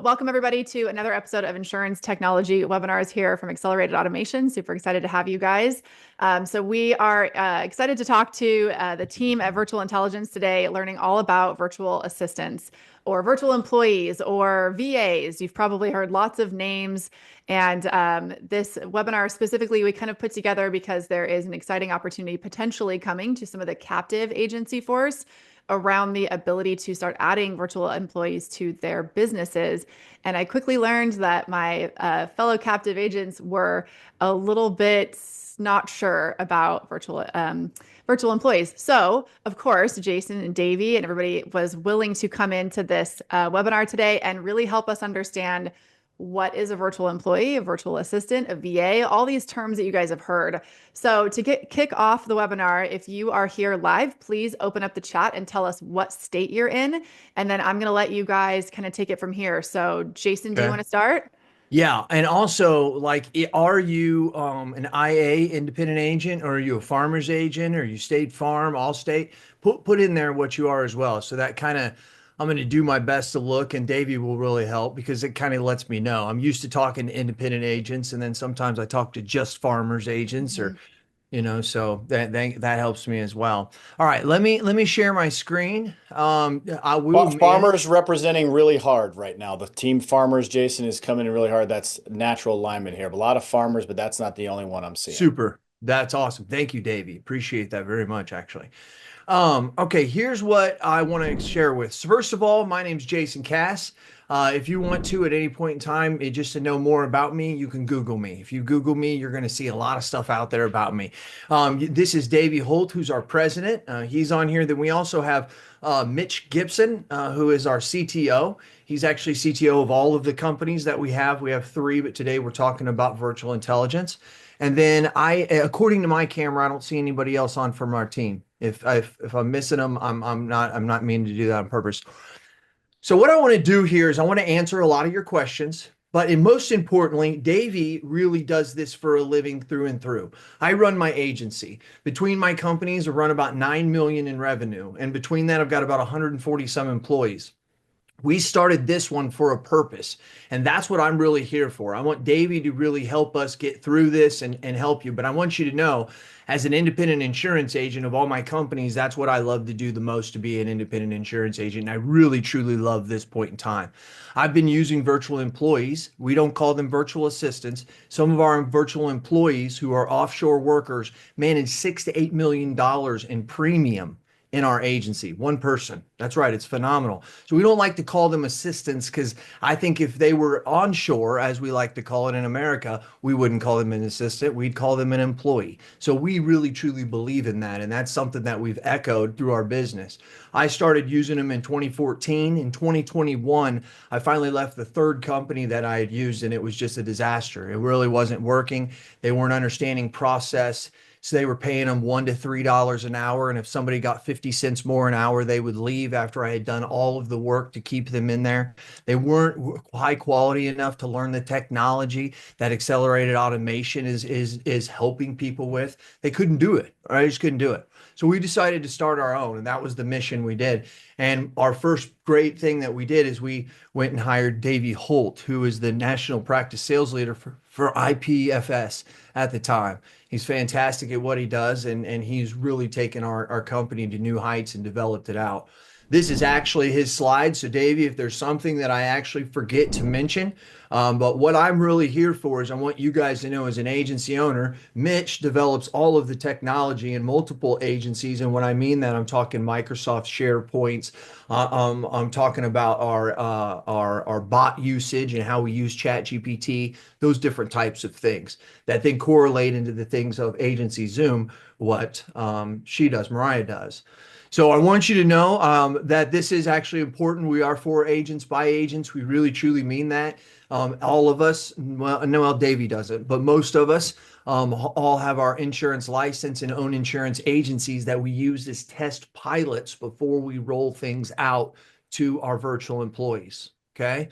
Welcome, everybody, to another episode of Insurance Technology Webinars here from Accelerated Automation. Super excited to have you guys. We are excited to talk to the team at Virtual Intelligence today, learning all about virtual assistants or virtual employees or VAs. You've probably heard lots of names. And this webinar specifically, we kind of put together because there is an exciting opportunity potentially coming to some of the captive agency force around the ability to start adding virtual employees to their businesses. And I quickly learned that my fellow captive agents were a little bit not sure about virtual employees. So, of course, Jason and Davey and everybody was willing to come into this webinar today and really help us understand what is a virtual employee, a virtual assistant, a VA, all these terms that you guys have heard. So to kick off the webinar, if you are here live, please open up the chat and tell us what state you're in. And then I'm going to let you guys kind of take it from here. So Jason, do you Okay. want to start? Yeah, and also are you an IA independent agent, or are you a farmer's agent, or are you State Farm, Allstate? Put in there what you are as well. So that kind of I'm going to do my best to look, and Davey will really help because it kind of lets me know. I'm used to talking to independent agents, and then sometimes I talk to just farmers agents, or Mhm. so that helps me as well. All right, let me share my screen. I will man. Farmers representing really hard right now. The team farmers, Jason, is coming in really hard. That's natural alignment here. But a lot of farmers, but that's not the only one I'm seeing. Super. That's awesome. Thank you, Davey. Appreciate that very much, actually. Okay, here's what I want to share with. So first of all, my name's Jason Cass. If you want to at any point in time, just to know more about me, you can Google me. If you Google me, you're going to see a lot of stuff out there about me. This is Davey Holt, who's our president. He's on here. Then we also have Mitch Gibson, who is our CTO. He's actually CTO of all of the companies that we have. We have three, but today we're talking about virtual intelligence. And then according to my camera, I don't see anybody else on from our team. If I'm missing them, I'm not meaning to do that on purpose. So what I want to do here is I want to answer a lot of your questions, but most importantly, Davey really does this for a living through and through. I run my agency. Between my companies, I run about 9 million in revenue, and between that, I've got about 140 some employees. We started this one for a purpose, and that's what I'm really here for. I want Davey to really help us get through this and help you. But I want you to know, as an independent insurance agent of all my companies, that's what I love to do the most, to be an independent insurance agent. And I really, truly love this point in time. I've been using virtual employees. We don't call them virtual assistants. Some of our virtual employees who are offshore workers manage $6 to $8 million in premium in our agency. One person. That's right. It's phenomenal. So we don't like to call them assistants, because I think if they were onshore, as we like to call it in America, we wouldn't call them an assistant. We'd call them an employee. So we really truly believe in that. And that's something that we've echoed through our business. I started using them in 2014. In 2021, I finally left the third company that I had used, and it was just a disaster. It really wasn't working. They weren't understanding process. So they were paying them $1 to $3 an hour. And if somebody got 50 cents more an hour, they would leave after I had done all of the work to keep them in there. They weren't high quality enough to learn the technology that accelerated automation is helping people with. They couldn't do it. Or I just couldn't do it. So we decided to start our own, and that was the mission we did. And our first great thing that we did is we went and hired Davey Holt, who is the national practice sales leader for IPFS at the time. He's fantastic at what he does, and he's really taken our company to new heights and developed it out. This is actually his slide. So, Davey, if there's something that I actually forget to mention, but what I'm really here for is I want you guys to know, as an agency owner, Mitch develops all of the technology in multiple agencies. And when I mean that, I'm talking Microsoft SharePoints. I'm talking about our bot usage and how we use ChatGPT, those different types of things that then correlate into the things of agency Zoom, what she does, Mariah does. So I want you to know that this is actually important. We are for agents by agents. We really truly mean that. All of us, well, Noel Davey doesn't, but most of us all have our insurance license and own insurance agencies that we use as test pilots before we roll things out to our virtual employees. Okay.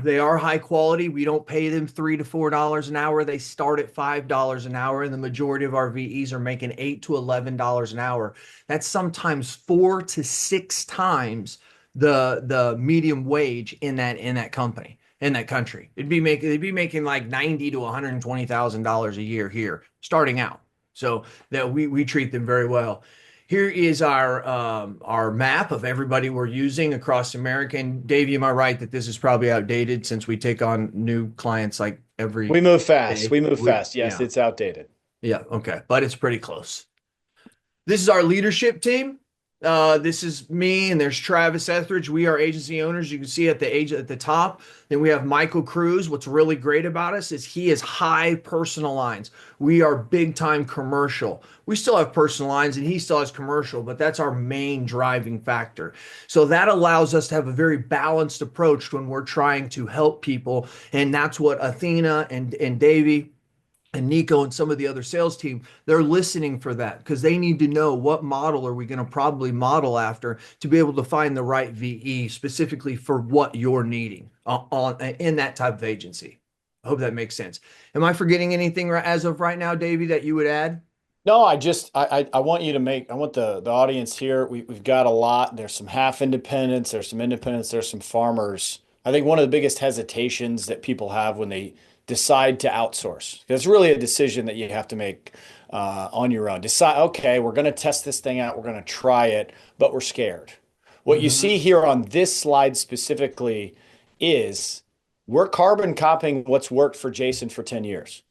They are high quality. We don't pay them $3 to $4 an hour. They start at $5 an hour, and the majority of our VEs are making $8 to $11 an hour. That's sometimes 4 to 6 times the medium wage in that company, in that country. They'd be making like 90 to $120,000 a year here starting out. So that we treat them very well. Here is our map of everybody we're using across America. And Dave, am I right that this is probably outdated since we take on new clients like every We move fast. day? We move fast. Yes, Yeah. it's outdated. Yeah, okay. But it's pretty close. This is our leadership team. This is me, and there's Travis Etheridge. We are agency owners. You can see at the top. Then we have Michael Cruz. What's really great about us is he is high personal lines. We are big time commercial. We still have personal lines, and he still has commercial, but that's our main driving factor. So that allows us to have a very balanced approach when we're trying to help people, and that's what Athena and Davey and Nico and some of the other sales team, they're listening for that because they need to know what model are we going to probably model after to be able to find the right VE specifically for what you're needing in that type of agency. I hope that makes sense. Am I forgetting anything as of right now, Davey, that you would add? No, I want you to make, I want the audience here. We've got a lot. There's some half independents, there's some independents, there's some farmers. I think one of the biggest hesitations that people have when they decide to outsource, it's really a decision that you have to make on your own. Decide, okay, we're going to test this thing out, we're going to try it, but we're scared. What you see here on this slide specifically is we're carbon copying what's worked for Jason for 10 years.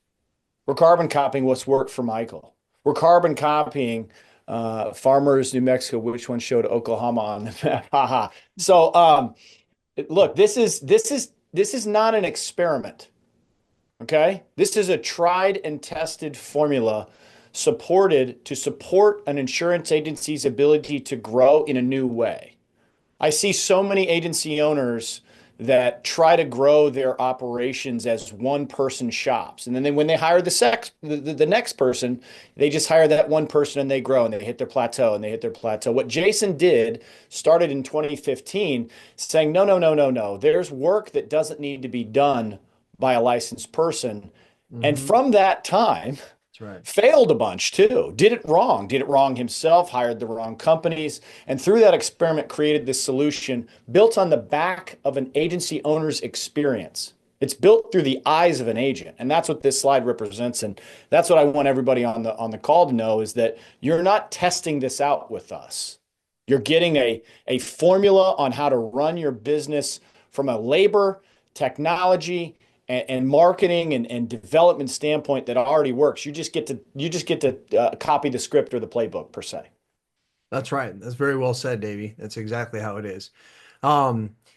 We're carbon copying what's worked for Michael. We're carbon copying Farmers, New Mexico, which one showed Oklahoma on the map. Haha. So look, this is not an experiment. Okay? This is a tried and tested formula supported to support an insurance agency's ability to grow in a new way. I see so many agency owners that try to grow their operations as one person shops. And then when they hire the next person, they just hire that one person and they grow and they hit their plateau and they hit their plateau. What Jason did started in 2015 saying, no, no, no, no, no. There's work that doesn't need to be done by a licensed person. And from that time, That's right. failed a bunch too, did it wrong himself, hired the wrong companies, and through that experiment created this solution built on the back of an agency owner's experience. It's built through the eyes of an agent, and that's what this slide represents. And that's what I want everybody on the call to know, is that you're not testing this out with us. You're getting a formula on how to run your business from a labor, technology, and marketing and development standpoint that already works. You just get to copy the script or the playbook per se. That's right. That's very well said, Davey. That's exactly how it is.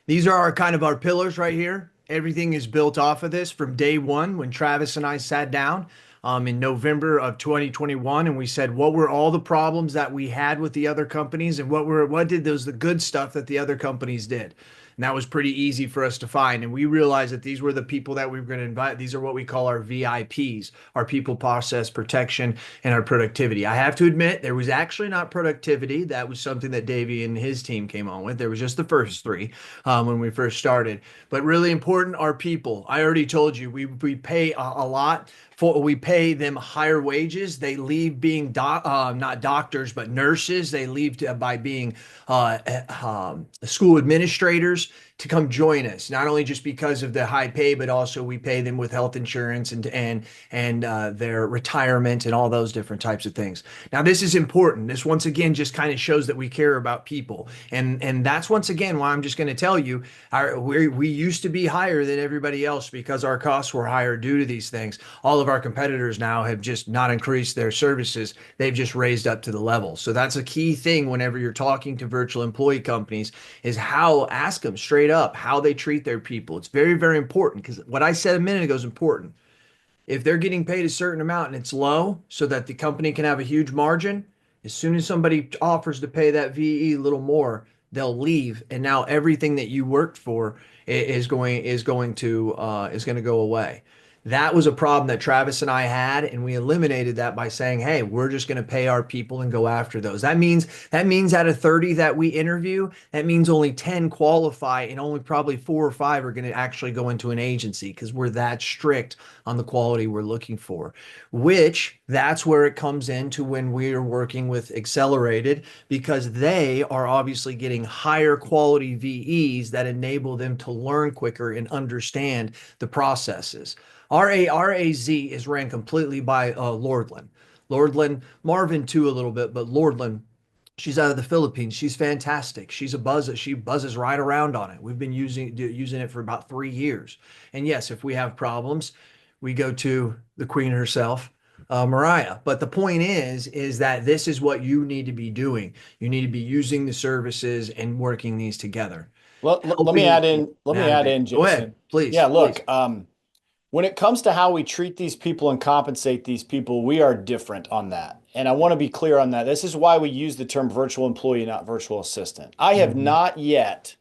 These are our kind of our pillars right here. Everything is built off of this from day one when Travis and I sat down in November of 2021, and we said, what were all the problems that we had with the other companies, and what did the good stuff that the other companies did? And that was pretty easy for us to find. And we realized that these were the people that we were going to invite. These are what we call our VIPs, our people, process, protection, and our productivity. I have to admit, there was actually not productivity. That was something that Davey and his team came on with. There was just the first three when we first started. But really important are people. I already told you, we pay a lot. We pay them higher wages. They leave being not doctors, but nurses. They leave by being school administrators to come join us. Not only just because of the high pay, but also we pay them with health insurance and their retirement and all those different types of things. Now, this is important. This once again just kind of shows that we care about people, and that's once again why I'm just going to tell you we used to be higher than everybody else because our costs were higher due to these things. All of our competitors now have just not increased their services. They've just raised up to the level. So that's a key thing whenever you're talking to virtual employee companies is ask them straight up how they treat their people. It's very, very important because what I said a minute ago is important. If they're getting paid a certain amount and it's low so that the company can have a huge margin, as soon as somebody offers to pay that VE a little more, they'll leave. And now everything that you worked for is going to go away. That was a problem that Travis and I had, and we eliminated that by saying, hey, we're just going to pay our people and go after those. That means out of 30 that we interview, that means only 10 qualify and only probably 4 or 5 are going to actually go into an agency because we're that strict on the quality we're looking for. Which that's where it comes into when we are working with Accelerated, because they are obviously getting higher quality VEs that enable them to learn quicker and understand the processes. RAZ is ran completely by Lordland. Lordland, Marvin too a little bit, but Lordland, she's out of the Philippines. She's fantastic. She's a buzzer. She buzzes right around on it. We've been using it for about 3 years. And yes, if we have problems, we go to the queen herself, Mariah. But the point is that this is what you need to be doing. You need to be using the services and working these together. Let me Helping add in, Go ahead, Jason. please, Yeah, please. look, when it comes to how we treat these people and compensate these people, we are different on that. And I want to be clear on that. This is why we use the term virtual employee, not virtual assistant. I have Mhm. not yet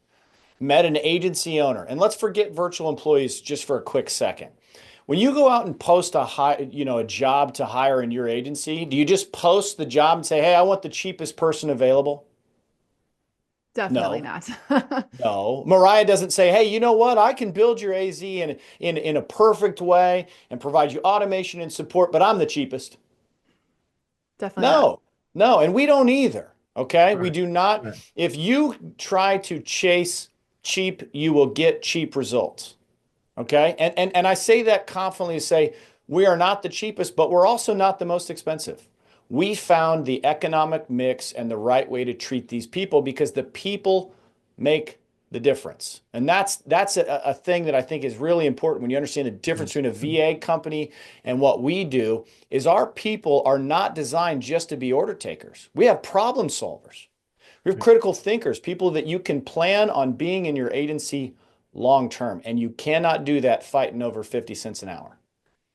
met an agency owner, and let's forget virtual employees just for a quick second. When you go out and post a job to hire in your agency, do you just post the job and say, "Hey, I want the cheapest person available"? Definitely No. not. No, Mariah doesn't say, "Hey, you know what? I can build your AZ in a perfect way and provide you automation and support, but I'm the cheapest." Definitely not. No, no, and we don't either. Okay, we Right. do not. Right. If you try to chase cheap, you will get cheap results. Okay, and I say that confidently to say we are not the cheapest, but we're also not the most expensive. We found the economic mix and the right way to treat these people because the people make the difference. And that's a thing that I think is really important when you understand the difference Yes. between a VA company and what we do is our people are not designed just to be order takers. We have problem solvers. We have critical thinkers, people that you can plan on being in your agency long term. And you cannot do that fighting over 50 cents an hour.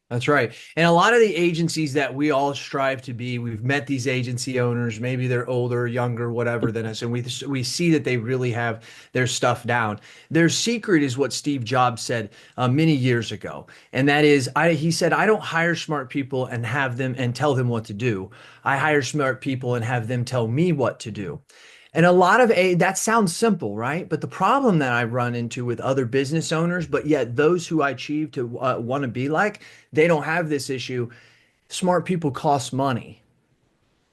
That's right. And a lot of the agencies that we all strive to be, we've met these agency owners, maybe they're older, younger, whatever than us, and we see that they really have their stuff down. Their secret is what Steve Jobs said many years ago, and that is, he said, I don't hire smart people and have them and tell them what to do. I hire smart people and have them tell me what to do. And a lot of that sounds simple, right? But the problem that I run into with other business owners, but yet those who I achieve to want to be like, they don't have this issue. Smart people cost money.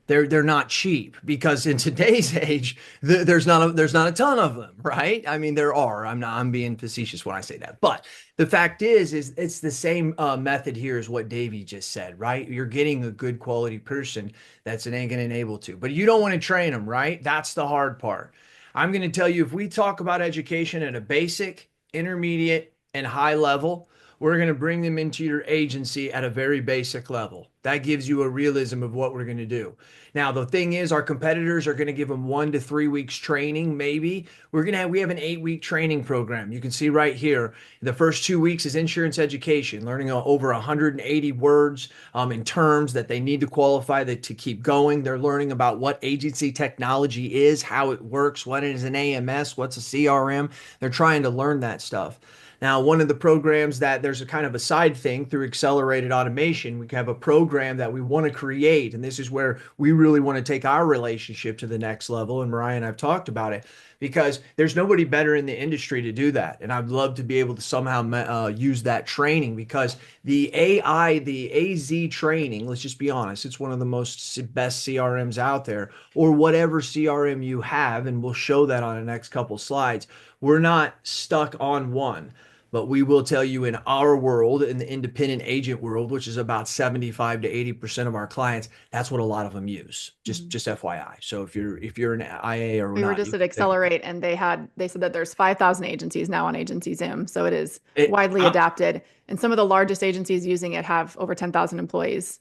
They're not cheap because in today's age there's not a ton of them, right? I mean there are. I'm being facetious when I say that, but the fact is it's the same method here as what Davey just said, right? You're getting a good quality person that's an going to enable to, but you don't want to train them, right? That's the hard part. I'm going to tell you, if we talk about education at a basic, intermediate, and high level, we're going to bring them into your agency at a very basic level. That gives you a realism of what we're going to do. Now, the thing is, our competitors are going to give them 1 to 3 weeks training, maybe. We have an 8 week training program. You can see right here, the first 2 weeks is insurance education, learning over 180 words in terms that they need to qualify to keep going. They're learning about what agency technology is, how it works, what is an AMS, what's a CRM. They're trying to learn that stuff. Now, one of the programs that there's a kind of a side thing through accelerated automation, we have a program that we want to create. And this is where we really want to take our relationship to the next level. And Mariah and I've talked about it because there's nobody better in the industry to do that. And I'd love to be able to somehow use that training because the AI, the AZ training, let's just be honest, it's one of the best CRMs out there or whatever CRM you have. And we'll show that on the next couple slides. We're not stuck on one. But we will tell you in our world, in the independent agent world, which is about 75 to 80% of our clients, that's what a lot of them use. Just FYI. So if you're an IA or We were not, just you at can think Accelerate and they said that there's 5,000 agencies now on Agency Zoom. So it is it. widely adapted. And some of the largest agencies using it have over 10,000 employees.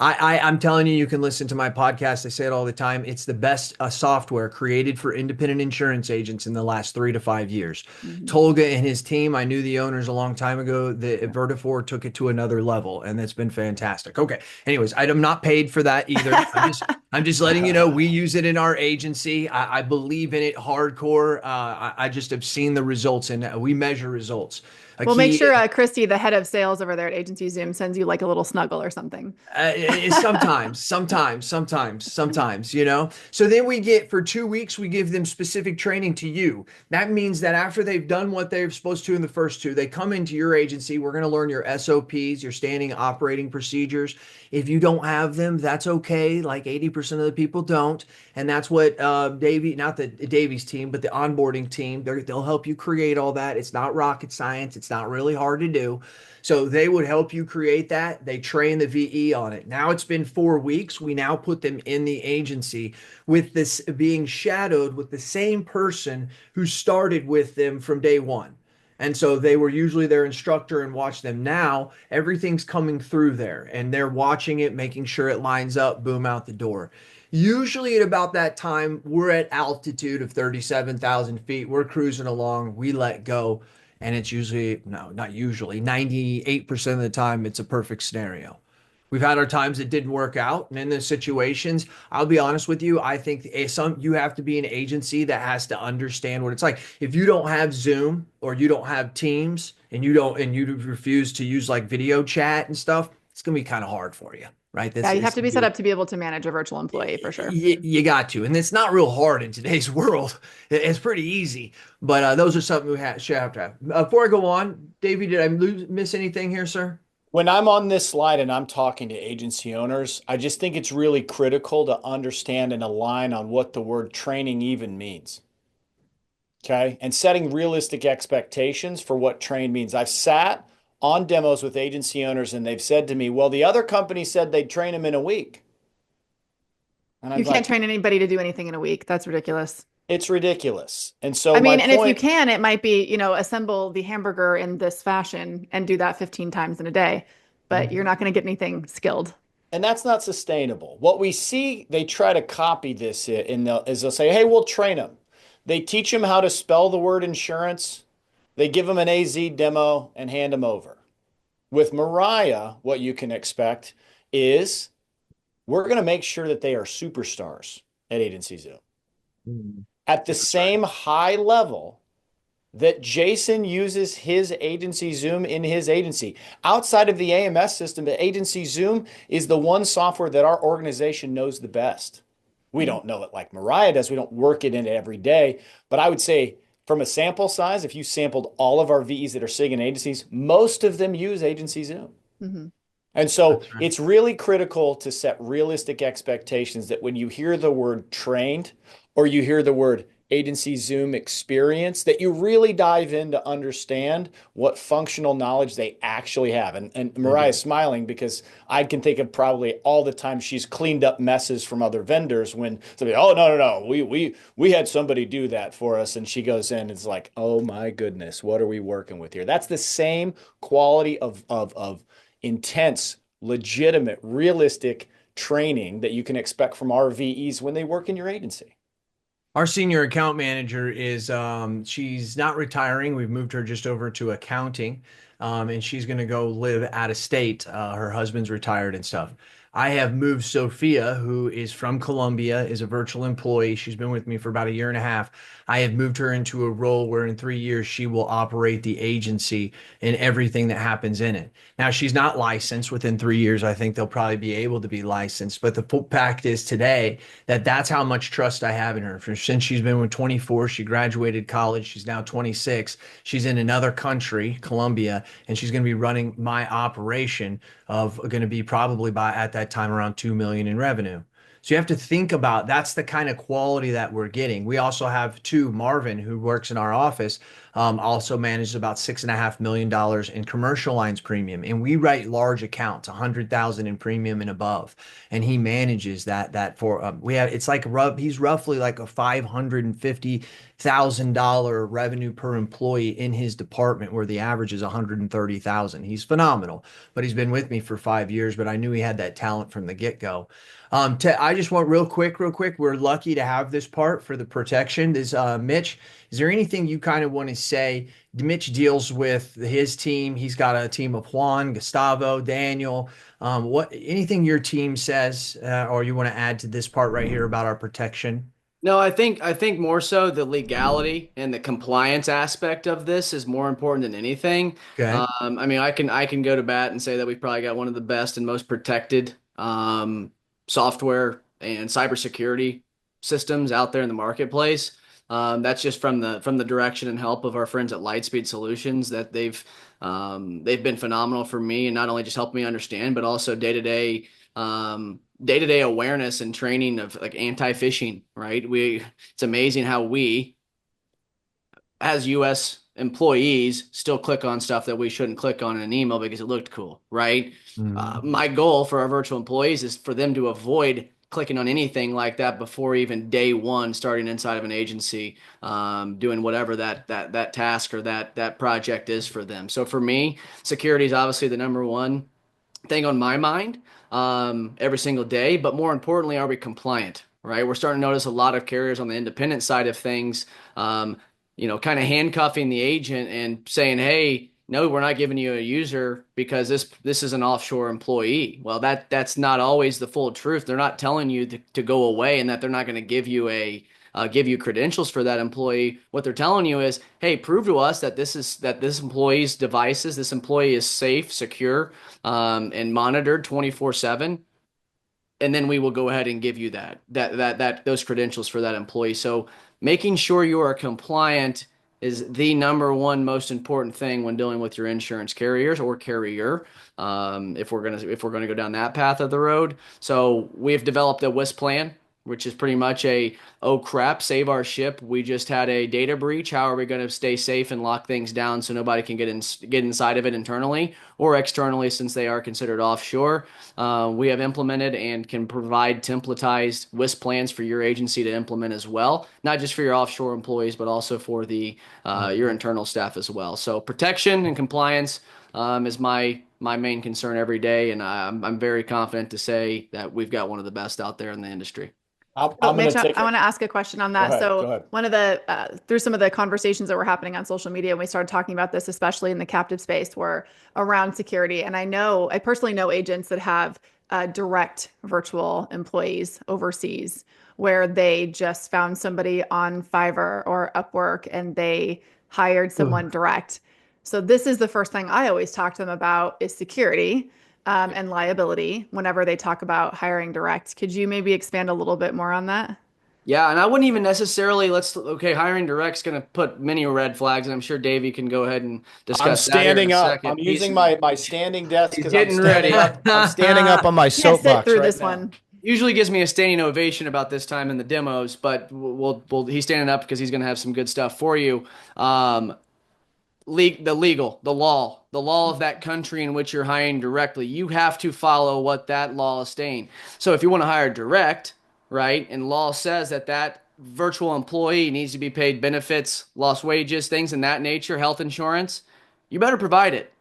I'm telling you, you can listen to my podcast. I say it all the time. It's the best software created for independent insurance agents in the last 3 to 5 years. Mhm. Tolga and his team, I knew the owners a long time ago. The Vertifor took it to another level, and it's been fantastic. Okay. Anyways, I'm not paid for that either. I'm just letting you know we use it in our agency. I believe in it hardcore. I just have seen the results, and we measure results. A We'll make key sure Christy, the head of sales over there at Agency Zoom, sends you like a little snuggle or something. sometimes, you know. So then we get for 2 weeks, we give them specific training to you. That means that after they've done what they're supposed to in the first two, they come into your agency. We're going to learn your SOPs, your standing operating procedures. If you don't have them, that's okay. Like 80% of the people don't. And that's what Davey, not the Davies team, but the onboarding team, they'll help you create all that. It's not rocket science. It's not really hard to do. So they would help you create that. They train the VE on it. Now it's been 4 weeks. We now put them in the agency with this being shadowed with the same person who started with them from day one. And so they were usually their instructor and watch them. Now everything's coming through there and they're watching it, making sure it lines up, boom, out the door. Usually at about that time, we're at altitude of 37,000 feet. We're cruising along. We let go. And it's usually, no, not usually, 98% of the time, it's a perfect scenario. We've had our times that didn't work out. And in those situations, I'll be honest with you, I think you have to be an agency that has to understand what it's like. If you don't have Zoom or you don't have Teams and you refuse to use like video chat and stuff, it's gonna be kind of hard for you, right? Yeah, This you is have to be set up to be able to manage a virtual employee for sure. you got to, and it's not real hard in today's world. It's pretty easy, but those are something we should have to have. Before I go on, Davey, did I miss anything here, sir? When I'm on this slide and I'm talking to agency owners, I just think it's really critical to understand and align on what the word training even means. Okay. And setting realistic expectations for what train means. I've sat on demos with agency owners and they've said to me, well, the other company said they'd train them in a week. And I'm You can't like, train anybody to do anything in a week. That's ridiculous. it's ridiculous. And so I my mean, and if you point, can, it might be, assemble the hamburger in this fashion and do that 15 times in a day, but you're Mhm. not going to get anything skilled. and that's not sustainable. What we see, they try to copy this is they'll say, hey, we'll train them. They teach them how to spell the word insurance. They give them an AZ demo and hand them over. With Mariah, what you can expect is we're going to make sure that they are superstars at Agency Zoom Mhm. at the That's right. same high level that Jason uses his agency Zoom in his agency. Outside of the AMS system, the agency Zoom is the one software that our organization knows the best. We don't know it like Mariah does. We don't work it in every day. But I would say from a sample size, if you sampled all of our VEs that are sitting in agencies, most of them use agency Zoom. Mm-hmm. And so That's right. it's really critical to set realistic expectations that when you hear the word trained or you hear the word agency Zoom experience, that you really dive in to understand what functional knowledge they actually have. And They Mariah's do. smiling because I can think of probably all the time she's cleaned up messes from other vendors when somebody, oh no, we had somebody do that for us. And she goes in and it's like, oh my goodness, what are we working with here? That's the same quality of intense, legitimate, realistic training that you can expect from RVEs when they work in your agency. Our senior account manager is she's not retiring. We've moved her just over to accounting. And she's going to go live out of state. Her husband's retired and stuff. I have moved Sophia, who is from Colombia, is a virtual employee. She's been with me for about a year and a half. I have moved her into a role where in 3 years she will operate the agency and everything that happens in it. Now, she's not licensed. Within 3 years, I think they'll probably be able to be licensed. But the fact is today that's how much trust I have in her. Since she's been with 24, she graduated college. She's now 26. She's in another country, Colombia, and she's going to be running my operation of going to be probably by at that time around 2 million in revenue. So you have to think about that's the kind of quality that we're getting. We also have Marvin, who works in our office, also manages about $6.5 million in commercial lines premium, and we write large accounts, 100,000 in premium and above, and he manages that for we have it's like he's roughly like a $550,000 revenue per employee in his department, where the average is 130,000. He's phenomenal, but he's been with me for 5 years. But I knew he had that talent from the get-go. I just want real quick. We're lucky to have this part for the protection. This Mitch, is there anything you kind of want to say. Mitch deals with his team. He's got a team of Juan, Gustavo, Daniel. Anything your team says, or you want to add to this part right here about our protection? No, I think more so the legality and the compliance aspect of this is more important than anything. Okay. I mean, I can go to bat and say that we've probably got one of the best and most protected software and cybersecurity systems out there in the marketplace. That's just from the direction and help of our friends at Lightspeed Solutions that they've been phenomenal for me and not only just helped me understand, but also day-to-day awareness and training of like anti-phishing, right? It's amazing how we as US employees still click on stuff that we shouldn't click on in an email because it looked cool, right? My goal for our virtual employees is for them to avoid clicking on anything like that before even day one, starting inside of an agency, doing whatever that task or that project is for them. So for me, security is obviously the number one thing on my mind every single day. But more importantly, are we compliant? Right? We're starting to notice a lot of carriers on the independent side of things, kind of handcuffing the agent and saying, "Hey, no, we're not giving you a user because this is an offshore employee." Well, that's not always the full truth. They're not telling you to go away and that they're not going to give you credentials for that employee. What they're telling you is, hey, prove to us that this employee's devices, this employee is safe, secure, and monitored 24/7, and then we will go ahead and give you those credentials for that employee. So making sure you are compliant is the number one most important thing when dealing with your insurance carriers or carrier. If we're gonna go down that path of the road, so we've developed a WIS plan, which is pretty much oh crap, save our ship. We just had a data breach. How are we going to stay safe and lock things down so nobody can get inside of it internally or externally since they are considered offshore? We have implemented and can provide templatized WIS plans for your agency to implement as well, not just for your offshore employees, but also for your internal staff as well. So protection and compliance is my main concern every day, and I'm very confident to say that we've got one of the best out there in the industry. I'm So going Mitch, to take I want to ask a question on that. Go So ahead. one of through some of the conversations that were happening on social media, and we started talking about this, especially in the captive space, were around security. And I personally know agents that have direct virtual employees overseas where they just found somebody on Fiverr or Upwork and they hired someone direct. So this is the first thing I always talk to them about is security and liability whenever they talk about hiring direct. Could you maybe expand a little bit more on that? Yeah, and I wouldn't even necessarily hiring direct's going to put many red flags, and I'm sure Davey can go ahead and I'm discuss that here in standing a up. second. I'm using my standing desk He's because I'm getting standing ready. up. I'm standing up on my Can't sit soapbox through right this now. one. Usually gives me a standing ovation about this time in the demos, but he's standing up because he's going to have some good stuff for you. The law of that country in which you're hiring directly, you have to follow what that law is saying. So if you want to hire direct, right, and law says that virtual employee needs to be paid benefits, lost wages, things in that nature, health insurance, you better provide it,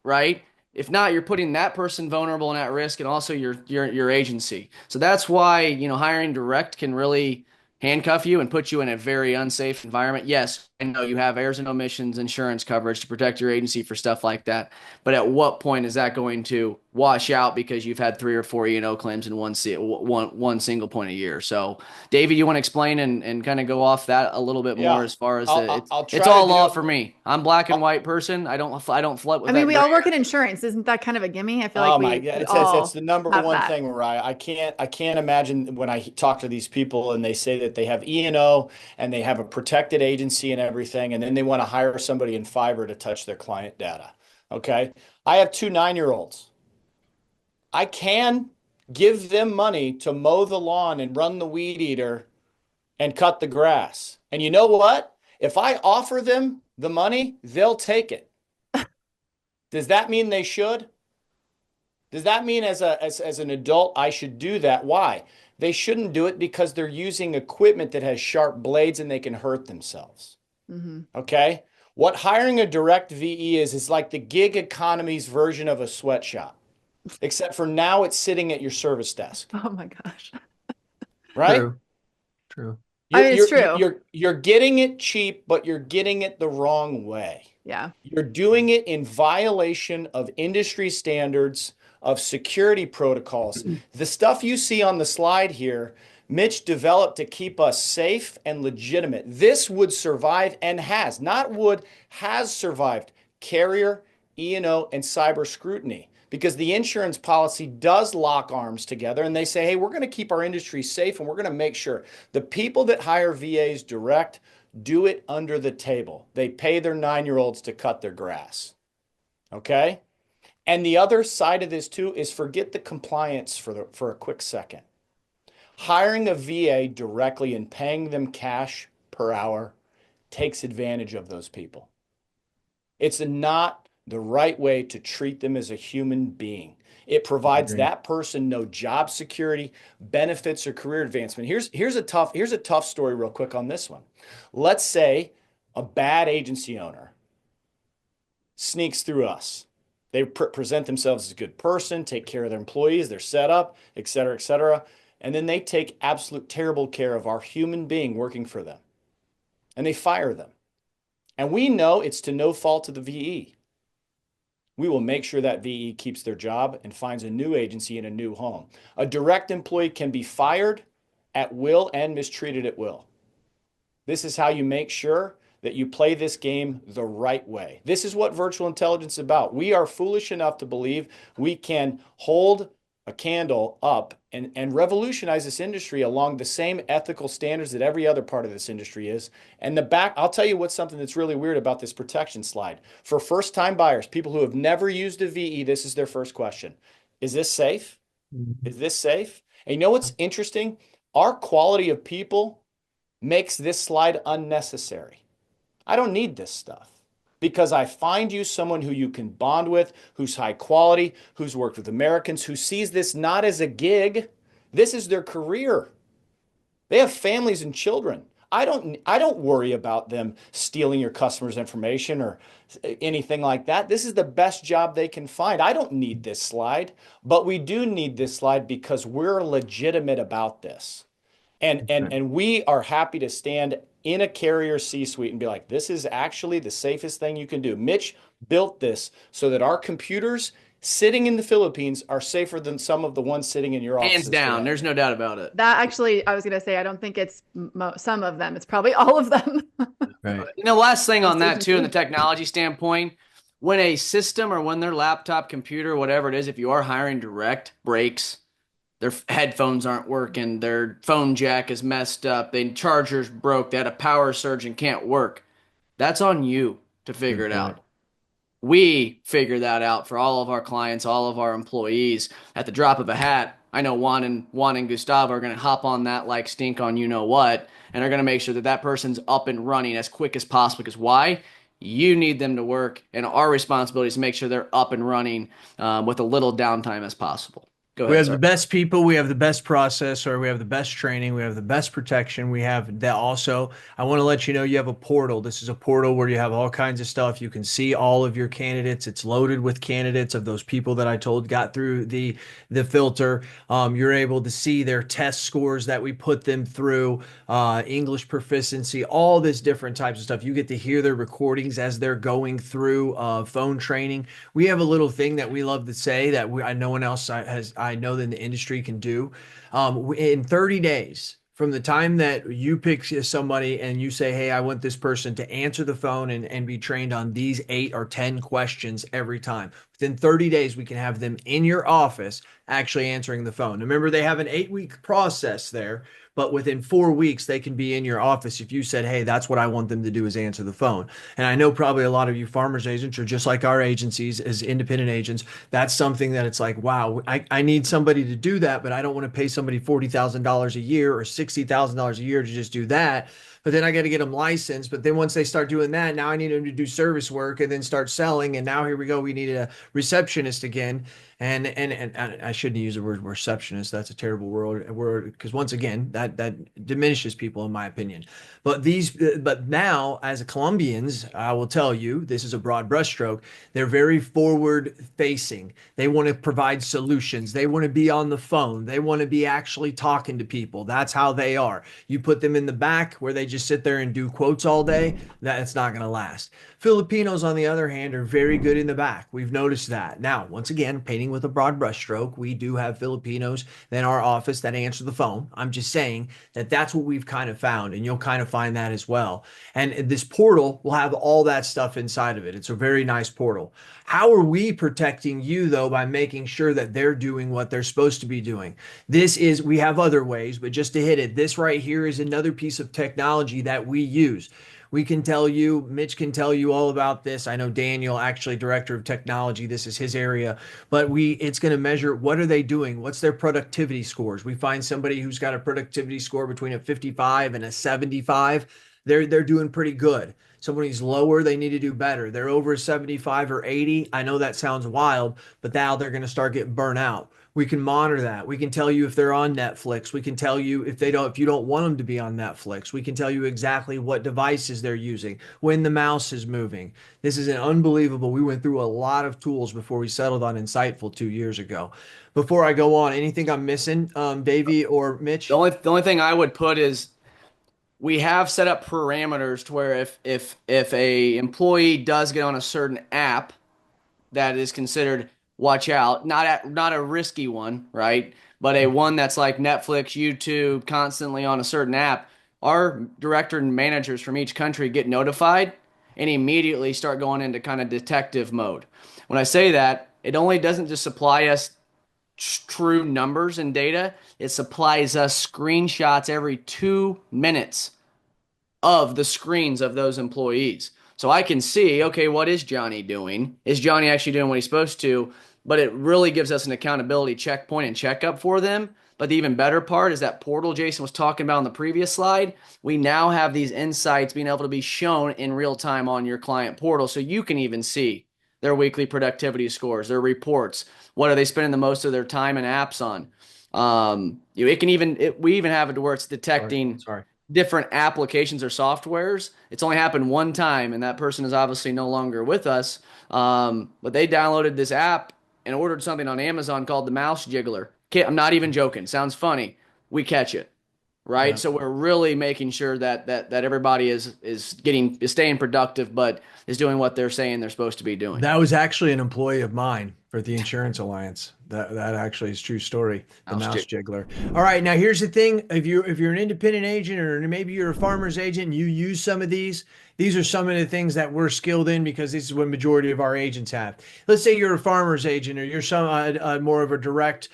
right? If not, you're putting that person vulnerable and at risk, and also your agency. So that's why hiring direct can really handcuff you and put you in a very unsafe environment. Yes, I know you have errors and omissions insurance coverage to protect your agency for stuff like that, but at what point is that going to wash out because you've had 3 or 4 E&O claims in one single point a year? So, David, you want to explain and kind of go off that a little bit more Yeah, as far as I'll try it's all to law do. for me. I'm black and white person. I don't float with I mean, that we gray all work in area. insurance. Isn't that kind of a gimme? I feel like Oh my we God, could it's all the number have one that. thing, Mariah. I can't imagine when I talk to these people and they say that they have E&O and they have a protected agency and everything, and then they want to hire somebody in Fiverr to touch their client data. Okay, I have 2 9-year-olds. I can give them money to mow the lawn and run the weed eater and cut the grass. And you know what? If I offer them the money, they'll take it. Does that mean they should? Does that mean as an adult I should do that? Why? They shouldn't do it because they're using equipment that has sharp blades and they can hurt themselves. Mm-hmm. Okay? What hiring a direct VE is like the gig economy's version of a sweatshop. Except for now it's sitting at your service desk, Oh my gosh. right? True. True. I mean, it's true. You're getting it cheap, but you're getting it the wrong way. Yeah. You're doing it in violation of industry standards, of security protocols. The stuff you see on the slide here, Mitch developed to keep us safe and legitimate. This would survive and has, not would, has survived carrier, E&O, and cyber scrutiny because the insurance policy does lock arms together and they say, hey, we're going to keep our industry safe and we're going to make sure the people that hire VAs direct do it under the table. They pay their 9-year-olds to cut their grass. Okay? And the other side of this too is forget the compliance for a quick second. Hiring a VA directly and paying them cash per hour takes advantage of those people. It's not the right way to treat them as a human being. It provides that person no job security, benefits, or career advancement. Here's a tough story real quick on this one. Let's say a bad agency owner sneaks through us. They present themselves as a good person, take care of their employees, they're set up, et cetera, et cetera. And then they take absolute terrible care of our human being working for them. And they fire them. And we know it's to no fault of the VE. We will make sure that VE keeps their job and finds a new agency and a new home. A direct employee can be fired at will and mistreated at will. This is how you make sure that you play this game the right way. This is what virtual intelligence is about. We are foolish enough to believe we can hold a candle up and revolutionize this industry along the same ethical standards that every other part of this industry is. And I'll tell you what's something that's really weird about this protection slide. For first-time buyers, people who have never used a VE, this is their first question. Is this safe? Is this safe? And you know what's interesting? Our quality of people makes this slide unnecessary. I don't need this stuff because I find you someone who you can bond with, who's high quality, who's worked with Americans, who sees this not as a gig. This is their career. They have families and children. I don't worry about them stealing your customers' information or anything like that. This is the best job they can find. I don't need this slide, but we do need this slide because we're legitimate about this. And we are happy to stand in a carrier C-suite and be like, this is actually the safest thing you can do. Mitch built this so that our computers sitting in the Philippines are safer than some of the ones sitting in your office. Hands down. There's no doubt about it. That actually, I was going to say, I don't think it's some of them. It's probably all of them. Right. Last thing on that too, in the technology standpoint, when a system or when their laptop, computer, whatever it is, if you are hiring direct, breaks, their headphones aren't working, their phone jack is messed up, their charger's broke, they had a power surge and can't work. That's on you to figure it out. We figure that out for all of our clients, all of our employees at the drop of a hat. I know Juan and Gustavo are going to hop on that like stink on you know what, and are going to make sure that that person's up and running as quick as possible. Because why? You need them to work, and our responsibility is to make sure they're up and running with a little downtime as possible. We have the best people, we have the best processor, we have the best training, we have the best protection. We have that also. I want to let you know you have a portal. This is a portal where you have all kinds of stuff. You can see all of your candidates. It's loaded with candidates of those people that I told got through the filter. You're able to see their test scores that we put them through, English proficiency, all this different types of stuff. You get to hear their recordings as they're going through phone training. We have a little thing that we love to say that no one else I know that the industry can do. In 30 days, from the time that you pick somebody and you say, hey, I want this person to answer the phone and be trained on these 8 or 10 questions every time. Within 30 days, we can have them in your office actually answering the phone. Remember, they have an 8-week process there, but within 4 weeks, they can be in your office if you said, hey, that's what I want them to do is answer the phone. And I know probably a lot of you farmers agents are just like our agencies as independent agents. That's something that it's like, wow, I need somebody to do that, but I don't want to pay somebody $40,000 a year or $60,000 a year to just do that. but then I got to get them licensed. But then once they start doing that, now I need them to do service work and then start selling. And now here we go. We need a receptionist again. And I shouldn't use the word receptionist. That's a terrible word because once again, that diminishes people in my opinion. But now as a Colombians, I will tell you, this is a broad brushstroke. They're very forward facing. They want to provide solutions. They want to be on the phone. They want to be actually talking to people. That's how they are. You put them in the back where they just sit there and do quotes all day, that's not going to last. Filipinos, on the other hand, are very good in the back. We've noticed that. Now, once again, painting with a broad brushstroke, we do have Filipinos in our office that answer the phone. I'm just saying that that's what we've kind of found, and you'll kind of find that as well. And this portal will have all that stuff inside of it. It's a very nice portal. How are we protecting you, though, by making sure that they're doing what they're supposed to be doing? We have other ways, but just to hit it, this right here is another piece of technology that we use. We can tell you, Mitch can tell you all about this. I know Daniel, actually director of technology, this is his area, but it's going to measure what are they doing? What's their productivity scores? We find somebody who's got a productivity score between a 55 and a 75. They're doing pretty good. Someone who's lower, they need to do better. They're over a 75 or 80. I know that sounds wild, but now they're going to start getting burnt out. We can monitor that. We can tell you if they're on Netflix. We can tell you if you don't want them to be on Netflix. We can tell you exactly what devices they're using, when the mouse is moving. This is an unbelievable. We went through a lot of tools before we settled on Insightful 2 years ago. Before I go on, anything I'm missing, Davey or Mitch? The only thing I would put is we have set up parameters to where if a employee does get on a certain app that is considered watch out, not a risky one, right? But a one that's like Netflix, YouTube, constantly on a certain app, our director and managers from each country get notified and immediately start going into kind of detective mode. When I say that, it only doesn't just supply us true numbers and data, it supplies us screenshots every 2 minutes of the screens of those employees. So I can see, okay, what is Johnny doing? Is Johnny actually doing what he's supposed to? But it really gives us an accountability checkpoint and checkup for them. But the even better part is that portal Jason was talking about on the previous slide. We now have these insights being able to be shown in real time on your client portal. So you can even see their weekly productivity scores, their reports. What are they spending the most of their time and apps on? We even have it to where it's detecting different applications or softwares. It's only happened one time, and that person is obviously no longer with us. But they downloaded this app and ordered something on Amazon called the Mouse Jiggler. I'm not even joking. Sounds funny. We catch it, right? Yeah. So we're really making sure that everybody is staying productive, but is doing what they're saying they're supposed to be doing. That was actually an employee of mine for the Insurance Alliance. That actually is a true story. The Mouse Jiggler. All right, now here's the thing: if you're an independent agent or maybe you're a farmer's agent, and you use some of these. These are some of the things that we're skilled in because this is what majority of our agents have. Let's say you're a farmer's agent or you're more of a direct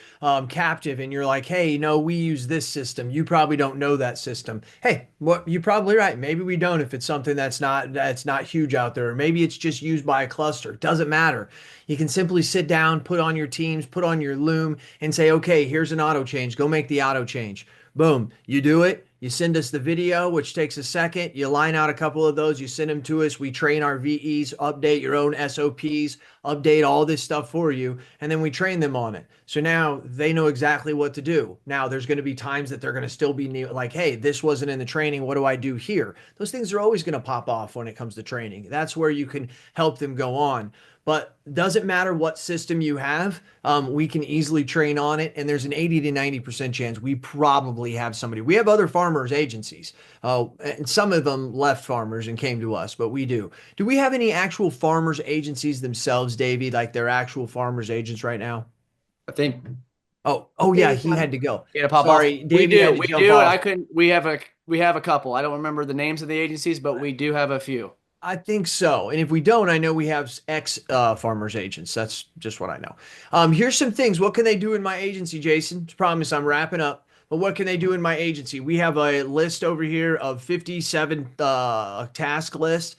captive, and you're like, hey, we use this system. You probably don't know that system. Hey, you're probably right. Maybe we don't if it's something that's not huge out there, or maybe it's just used by a cluster. It doesn't matter. You can simply sit down, put on your Teams, put on your Loom, and say, okay, here's an auto change. Go make the auto change. Boom. You do it. You send us the video, which takes a second. You line out a couple of those. You send them to us. We train our VEs, update your own SOPs, update all this stuff for you, and then we train them on it. So now they know exactly what to do. Now there's going to be times that they're going to still be like, hey, this wasn't in the training. What do I do here? Those things are always going to pop off when it comes to training. That's where you can help them go on. But doesn't matter what system you have, we can easily train on it. And there's an 80 to 90% chance we probably have somebody. We have other farmers agencies, and some of them left farmers and came to us, but we do. Do we have any actual farmers agencies themselves, Davey, like they're actual farmers agents right now? I think. Oh yeah, he had to go. He had to pop Sorry, off. Davey We do. I couldn't. We have a couple. I don't remember the names of the agencies, but we do have a few. I think so. And if we don't, I know we have farmers agents. That's just what I know. Here's some things. What can they do in my agency, Jason? Promise I'm wrapping up. But what can they do in my agency? We have a list over here of 57 task list.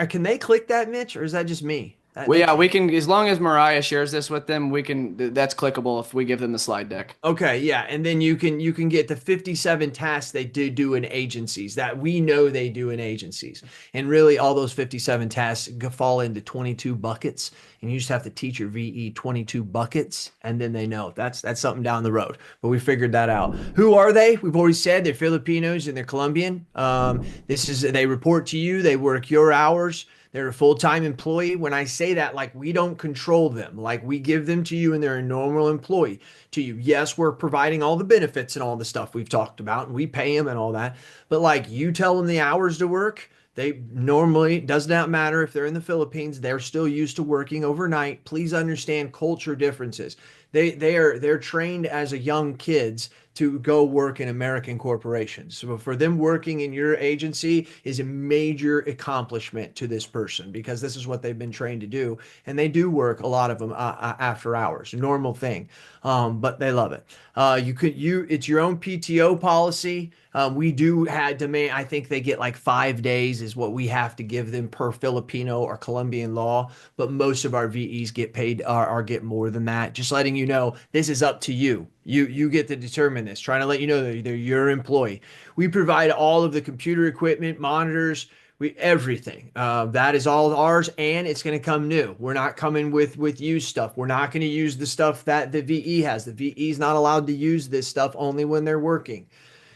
Can they click that, Mitch, or is that just me? Well, yeah, we can, as long as Mariah shares this with them, we can, that's clickable if we give them the slide deck. Okay, yeah, and then you can get the 57 tasks they do in agencies that we know they do in agencies. And really all those 57 tasks fall into 22 buckets, and you just have to teach your VE 22 buckets, and then they know. That's something down the road. But we figured that out. Who are they? We've already said they're Filipinos and they're Colombian. They report to you, they work your hours. They're a full-time employee. When I say that, like, we don't control them. Like, we give them to you and they're a normal employee to you. Yes, we're providing all the benefits and all the stuff we've talked about, and we pay them and all that. But like, you tell them the hours to work, they normally, does not matter if they're in the Philippines, they're still used to working overnight. Please understand culture differences. They're trained as a young kids to go work in American corporations. So for them working in your agency is a major accomplishment to this person, because this is what they've been trained to do. And they do work, a lot of them, after hours, normal thing. But they love it. It's your own PTO policy. We do had demand. I think they get like 5 days is what we have to give them per Filipino or Colombian law. But most of our VEs get paid or get more than that. Just letting you know, this is up to you. You get to determine this. Trying to let you know that they're your employee. We provide all of the computer equipment, monitors, everything. That is all ours, and it's going to come new. We're not coming with used stuff. We're not going to use the stuff that the VE has. The VE is not allowed to use this stuff only when they're working.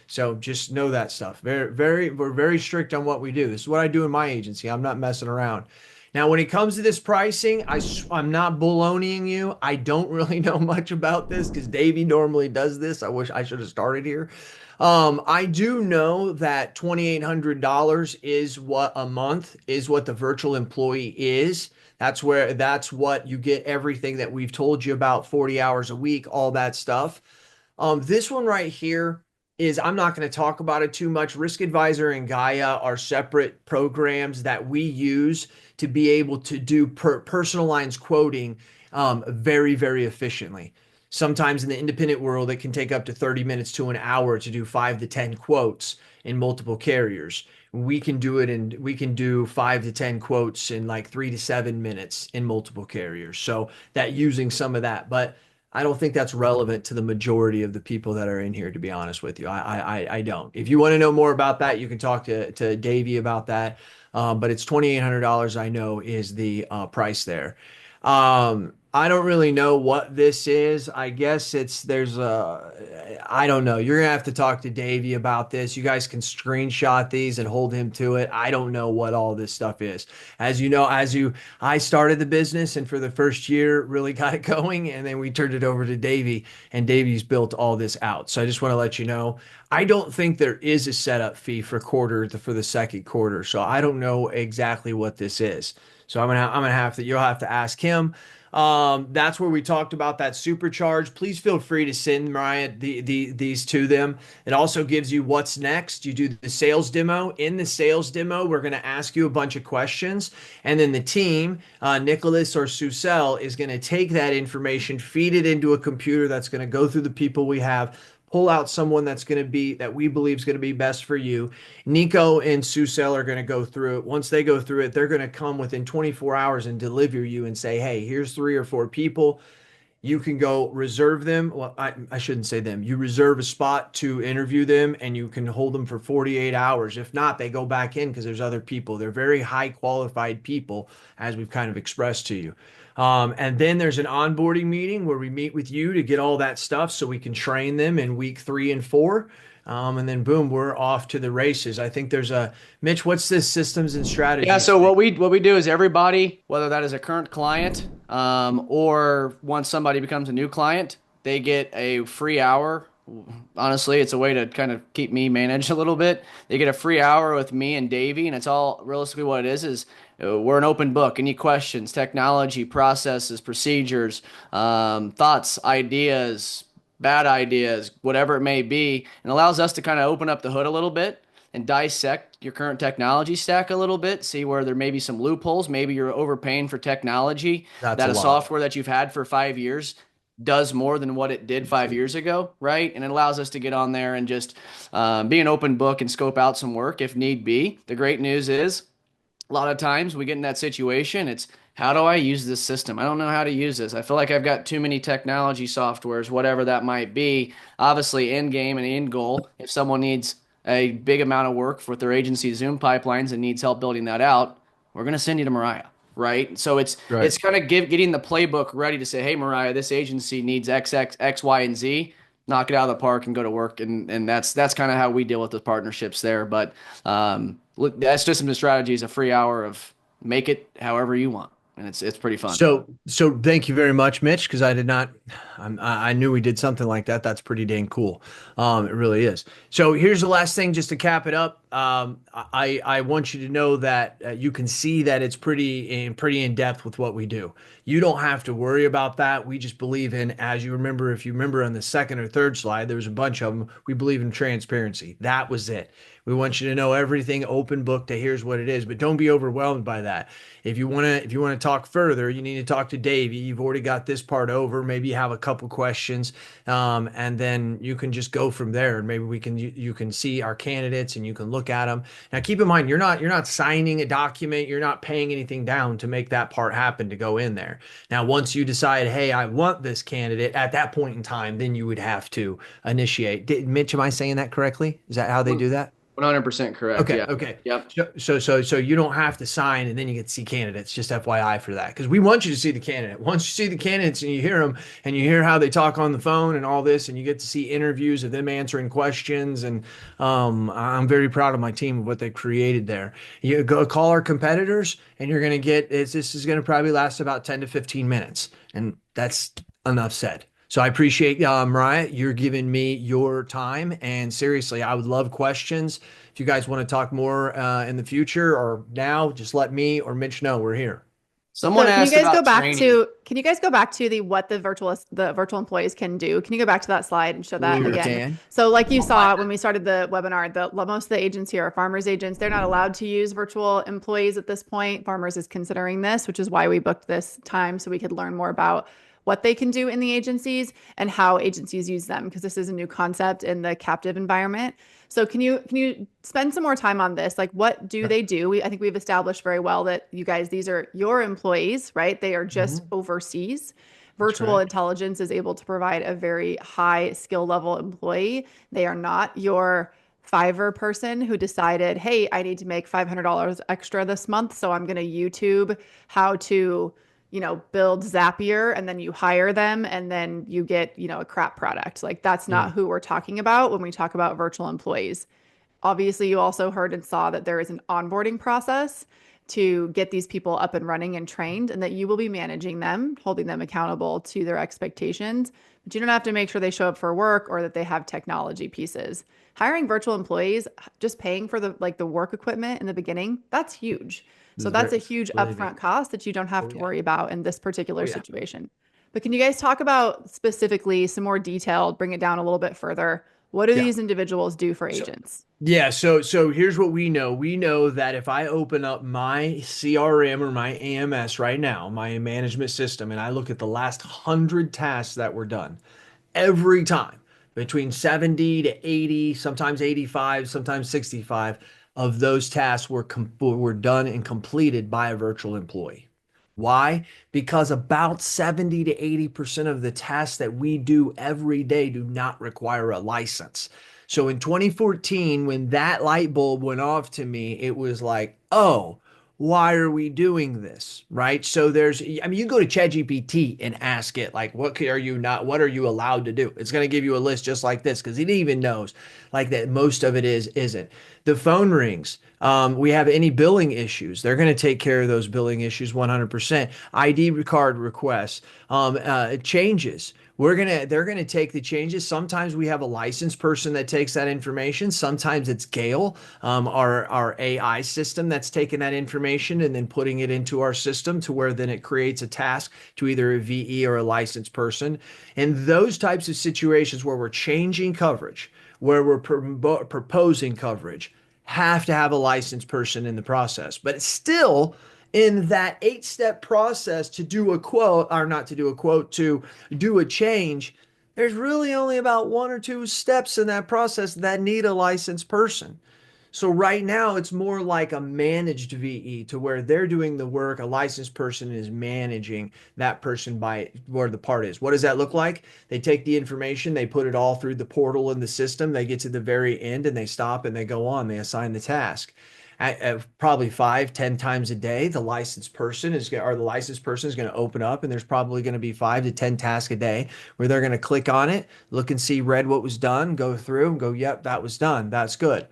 So just know that stuff. We're very strict on what we do. This is what I do in my agency. I'm not messing around. Now, when it comes to this pricing, I'm not baloneying you. I don't really know much about this because Davey normally does this. I wish I should have started here. I do know that $2,800 is what a month is what the virtual employee is. That's what you get, everything that we've told you about, 40 hours a week, all that stuff. This one right here is, I'm not going to talk about it too much. Risk Advisor and Gaia are separate programs that we use to be able to do personal lines quoting very, very efficiently. Sometimes in the independent world, it can take up to 30 minutes to an hour to do 5 to 10 quotes in multiple carriers. We can do 5 to 10 quotes in like 3 to 7 minutes in multiple carriers. So that, using some of that, but I don't think that's relevant to the majority of the people that are in here, to be honest with you. I don't. If you want to know more about that, you can talk to Davey about that. But it's $2,800, I know, is the price there. I don't really know what this is. I guess I don't know. You're gonna have to talk to Davey about this. You guys can screenshot these and hold him to it. I don't know what all this stuff is. As you know, I started the business, and for the first year really got it going, and then we turned it over to Davey, and Davey's built all this out. So I just want to let you know, I don't think there is a setup fee for the second quarter. So I don't know exactly what this is. So you'll have to ask him. That's where we talked about that supercharge. Please feel free to send Mariah these to them. It also gives you what's next. You do the sales demo. In the sales demo, we're going to ask you a bunch of questions, and then the team, Nicholas or Susel, is going to take that information, feed it into a computer that's going to go through the people we have, pull out someone that we believe is going to be best for you. Nico and Susel are going to go through it. Once they go through it, they're going to come within 24 hours and deliver you and say, hey, here's 3 or 4 people. You can go reserve them. Well, I shouldn't say them. You reserve a spot to interview them, and you can hold them for 48 hours. If not, they go back in because there's other people. They're very high qualified people, as we've kind of expressed to you. And then there's an onboarding meeting where we meet with you to get all that stuff so we can train them in week 3 and 4. And then boom, we're off to the races. I think there's Mitch, what's this systems and strategies? Yeah, so what we do is, everybody, whether that is a current client or once somebody becomes a new client, they get a free hour. Honestly, it's a way to kind of keep me managed a little bit. They get a free hour with me and Davey, and it's all realistically what it is we're an open book. Any questions, technology, processes, procedures, thoughts, ideas, bad ideas, whatever it may be, and allows us to kind of open up the hood a little bit and dissect your current technology stack a little bit, see where there may be some loopholes. Maybe you're overpaying for technology that a software that you've had for 5 years does more than what it did 5 years ago, right? And it allows us to get on there and just be an open book and scope out some work if need be. The great news is, a lot of times we get in that situation, it's how do I use this system? I don't know how to use this. I feel like I've got too many technology softwares, whatever that might be. Obviously, end game and end goal, if someone needs a big amount of work for their agency Zoom pipelines and needs help building that out, we're going to send you to Mariah, right? So Right. it's kind of getting the playbook ready to say, hey, Mariah, this agency needs X, Y, and Z. Knock it out of the park and go to work, and that's kind of how we deal with the partnerships there. But look, that system and strategy is a free hour of make it however you want, and it's pretty fun. So thank you very much, Mitch, because I did not, I knew we did something like that. That's pretty dang cool. It really is. So here's the last thing, just to cap it up. I want you to know that you can see that it's pretty in depth with what we do. You don't have to worry about that. We just believe in, as you remember, if you remember on the second or third slide, there was a bunch of them. We believe in transparency. That was it. We want you to know everything, open book to here's what it is, but don't be overwhelmed by that. If you want to talk further, you need to talk to Davey. You've already got this part over. Maybe you have a couple questions, and then you can just go from there. And maybe you can see our candidates and you can look at them. Now, keep in mind, you're not signing a document. You're not paying anything down to make that part happen to go in there. Now, once you decide, hey, I want this candidate at that point in time, then you would have to initiate. Mitch, am I saying that correctly? Is that how they do that? 100% correct. Okay, Yeah. okay. Yep. So you don't have to sign and then you get to see candidates. Just FYI for that, because we want you to see the candidate. Once you see the candidates and you hear them and you hear how they talk on the phone and all this, and you get to see interviews of them answering questions, and I'm very proud of my team of what they created there. You go call our competitors, and you're gonna get this is gonna probably last about 10 to 15 minutes, and that's enough said. So I appreciate Mariah, you're giving me your time, and seriously, I would love questions. If you guys want to talk more in the future or now, just let me or Mitch know. We're here. Someone So can you asked guys go about back training. to the what the virtual employees can do? Can you go back to that slide and show that Sure again? can. So like you saw when we started the webinar, most of the agents here are farmers agents. They're not allowed to use virtual employees at this point. Farmers is considering this, which is why we booked this time so we could learn more about what they can do in the agencies and how agencies use them, because this is a new concept in the captive environment. So can you spend some more time on this? Like, what do Sure. they do? I think we've established very well that you guys, these are your employees, right? They are just Mhm. overseas. That's Virtual correct. intelligence is able to provide a very high skill level employee. They are not your Fiverr person who decided, hey, I need to make $500 extra this month, so I'm going to YouTube how to build Zapier, and then you hire them and then you get, a crap product. Like, that's Yeah. not who we're talking about when we talk about virtual employees. Obviously, you also heard and saw that there is an onboarding process to get these people up and running and trained, and that you will be managing them, holding them accountable to their expectations. But you don't have to make sure they show up for work or that they have technology pieces. Hiring virtual employees, just paying for the work equipment in the beginning, that's huge. This So is that's very, a huge believe me. upfront cost that you don't have Oh to yeah. worry about in this Oh particular yeah. situation. But can you guys talk about specifically some more detailed, bring it down a little bit further? What do Yeah. these individuals do for So agents? yeah, so here's what we know. We know that if I open up my CRM or my AMS right now, my management system, and I look at the last 100 tasks that were done, every time between 70 to 80, sometimes 85, sometimes 65 of those tasks were done and completed by a virtual employee. Why? Because about 70 to 80% of the tasks that we do every day do not require a license. So in 2014, when that light bulb went off to me, it was like, oh, why are we doing this? Right. So I mean, you go to ChatGPT and ask it, like, what are you allowed to do? It's going to give you a list just like this, because it even knows like that most of it isn't. The phone rings. We have any billing issues. They're going to take care of those billing issues 100%. ID card requests, changes. They're gonna take the changes. Sometimes we have a licensed person that takes that information. Sometimes it's Gale, our AI system, that's taking that information and then putting it into our system to where then it creates a task to either a VE or a licensed person. And those types of situations where we're changing coverage, where we're proposing coverage, have to have a licensed person in the process. But still, in that 8-step process to do a quote, or not to do a quote, to do a change, there's really only about 1 or 2 steps in that process that need a licensed person. So right now it's more like a managed VE to where they're doing the work. A licensed person is managing that person by where the part is. What does that look like? They take the information, they put it all through the portal in the system. They get to the very end and they stop and they go on. They assign the task. At probably 5, 10 times a day, the licensed person is or the licensed person is going to open up, and there's probably going to be 5 to 10 tasks a day where they're going to click on it, look and see, read what was done, go through and go, yep, that was done. That's good.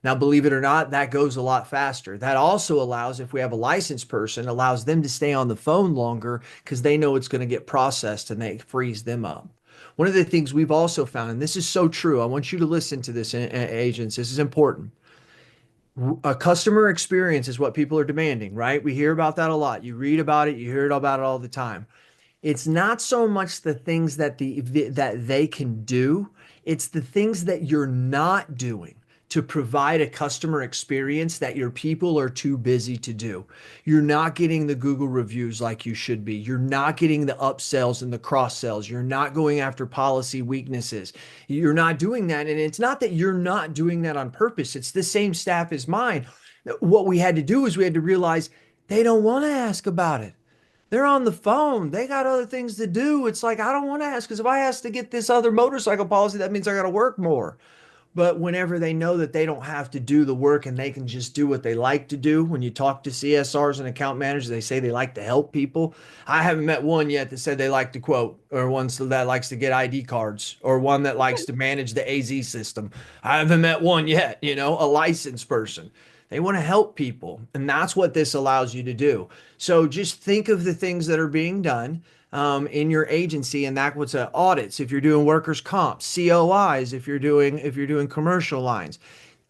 Now, believe it or not, that goes a lot faster. That also allows, if we have a licensed person, allows them to stay on the phone longer because they know it's going to get processed and they frees them up. One of the things we've also found, and this is so true, I want you to listen to this, agents. This is important. A customer experience is what people are demanding, right? We hear about that a lot. You read about it, you hear it about it all the time. It's not so much the things that that they can do, it's the things that you're not doing to provide a customer experience that your people are too busy to do. You're not getting the Google reviews like you should be. You're not getting the upsells and the cross sells. You're not going after policy weaknesses. You're not doing that. And it's not that you're not doing that on purpose. It's the same staff as mine. What we had to do is we had to realize they don't want to ask about it. They're on the phone. They got other things to do. It's like, I don't want to ask because if I ask to get this other motorcycle policy, that means I got to work more. But whenever they know that they don't have to do the work and they can just do what they like to do, when you talk to CSRs and account managers, they say they like to help people. I haven't met one yet that said they like to quote, or one that likes to get ID cards, or one that likes to manage the AZ system. I haven't met one yet, a licensed person. They want to help people. And that's what this allows you to do. So just think of the things that are being done in your agency, and that's what's audits. If you're doing workers' comp, COIs, if you're doing commercial lines,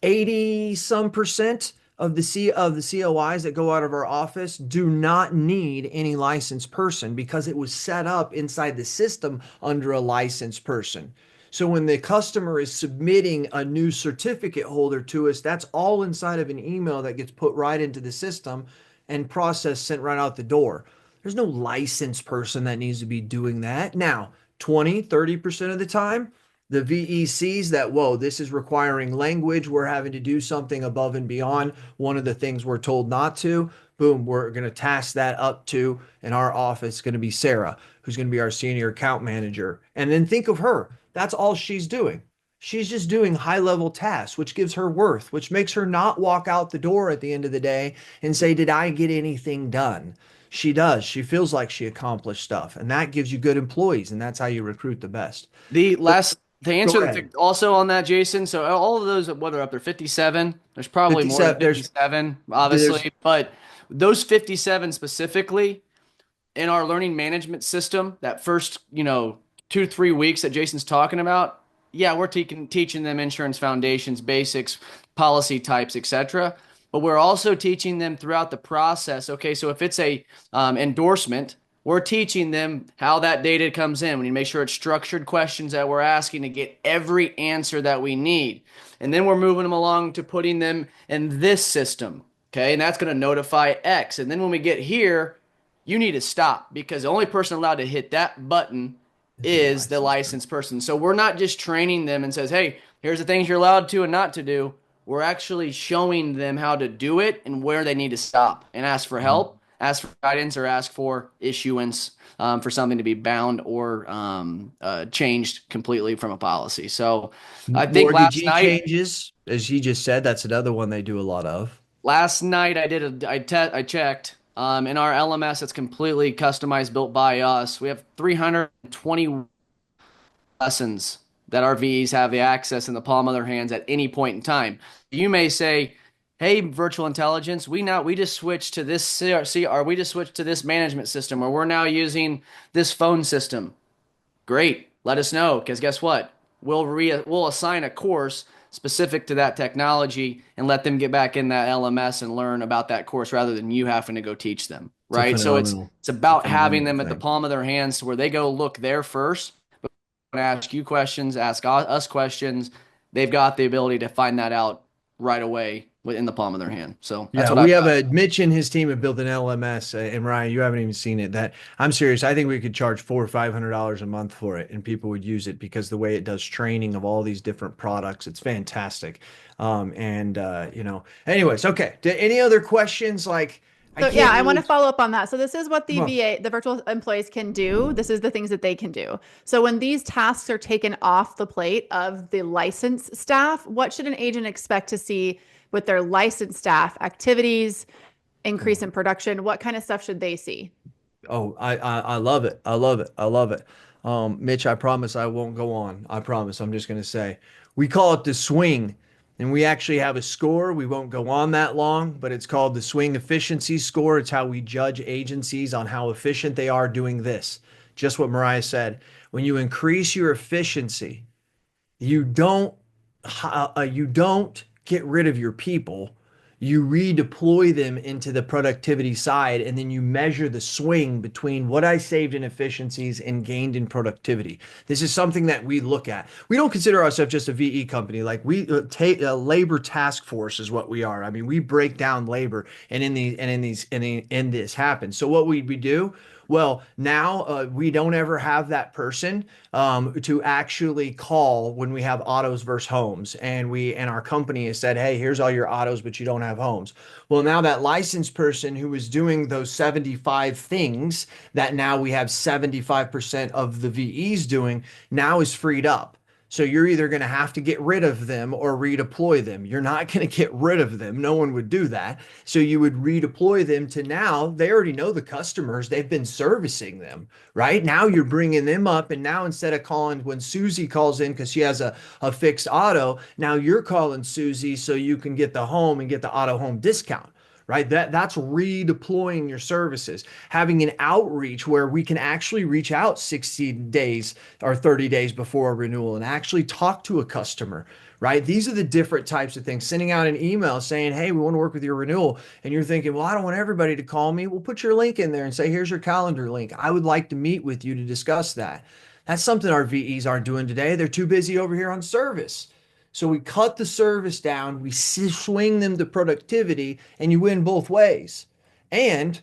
80 some percent of the COIs that go out of our office do not need any licensed person because it was set up inside the system under a licensed person. So when the customer is submitting a new certificate holder to us, that's all inside of an email that gets put right into the system and processed, sent right out the door. There's no licensed person that needs to be doing that. Now, 20, 30% of the time, the VE sees that, whoa, this is requiring language. We're having to do something above and beyond one of the things we're told not to. Boom, we're going to task that up to, in our office, going to be Sarah, who's going to be our senior account manager. And then think of her. That's all she's doing. She's just doing high level tasks, which gives her worth, which makes her not walk out the door at the end of the day and say, did I get anything done? She does. She feels like she accomplished stuff, and that gives you good employees, and that's how you recruit the best. To answer Go ahead. also on that, Jason. So all of those, what are up there, 57? There's probably more than 57, 57, obviously, but those 57 specifically in our learning management system, that first, 2 to 3 weeks that Jason's talking about, yeah, we're teaching them insurance foundations, basics, policy types, etc. But we're also teaching them throughout the process. Okay, so if it's a endorsement, we're teaching them how that data comes in. We need to make sure it's structured questions that we're asking to get every answer that we need. And then we're moving them along to putting them in this system. Okay, and that's going to notify X. And then when we get here, you need to stop because the only person allowed to hit that button is the licensed person. So we're not just training them and says, hey, here's the things you're allowed to and not to do. We're actually showing them how to do it and where they need to stop and ask for help, ask for guidance, or ask for issuance for something to be bound or changed completally from a policy. So I think Mortgagee changes, as he just said, that's another one they do a lot of. last night I checked in our LMS. It's completely customized, built by us. We have 320 lessons that our VEs have the access in the palm of their hands at any point in time. You may say, hey, virtual intelligence, we just switched to this CR, we just switched to this management system, or we're now using this phone system. Great. Let us know, because guess what? We'll assign a course specific to that technology and let them get back in that LMS and learn about that course rather than you having to go teach them. Right. So it's about having them at the palm of their hands where they go look there first, but ask you questions, ask us questions. They've got the ability to find that out right away within the palm of their hand. So that's Yeah, what we I've have got. a Mitch and his team have built an LMS, and Ryan, you haven't even seen it. That I'm serious. I think we could charge $400 or $500 a month for it, and people would use it because the way it does training of all these different products, it's fantastic. Anyways, okay. Any other questions? Like, I So yeah, can't I want really. to follow up on that. So this is what the Come on. VA, the virtual employees can do. This is the things that they can do. So when these tasks are taken off the plate of the licensed staff, what should an agent expect to see with their licensed staff? Activities, Come increase on. in production, what kind of stuff should they see? Oh, I love it. I love it. I love it. Mitch, I promise I won't go on. I promise. I'm just going to say we call it the swing, and we actually have a score. We won't go on that long, but it's called the swing efficiency score. It's how we judge agencies on how efficient they are doing this. Just what Mariah said. When you increase your efficiency, you don't you don't get rid of your people. You redeploy them into the productivity side, and then you measure the swing between what I saved in efficiencies and gained in productivity. This is something that we look at. We don't consider ourselves just a VE company. Like we take a labor task force is what we are. I mean, we break down labor, and in this happens. So what we do? Well, now we don't ever have that person to actually call when we have autos versus homes, and our company has said, "Hey, here's all your autos, but you don't have homes." Well, now that licensed person who was doing those 75 things that now we have 75% of the VEs doing now is freed up. So you're either going to have to get rid of them or redeploy them. You're not going to get rid of them. No one would do that. So you would redeploy them to now they already know the customers. They've been servicing them, right? Now you're bringing them up. And now instead of calling when Susie calls in because she has a fixed auto, now you're calling Susie so you can get the home and get the auto home discount, right? That's redeploying your services, having an outreach where we can actually reach out 60 days or 30 days before a renewal and actually talk to a customer, right? These are the different types of things. Sending out an email saying, "Hey, we want to work with your renewal." And you're thinking, "Well, I don't want everybody to call me." Well, put your link in there and say, "Here's your calendar link. I would like to meet with you to discuss that." That's something our VEs aren't doing today. They're too busy over here on service. So we cut the service down, we swing them to productivity, and you win both ways. And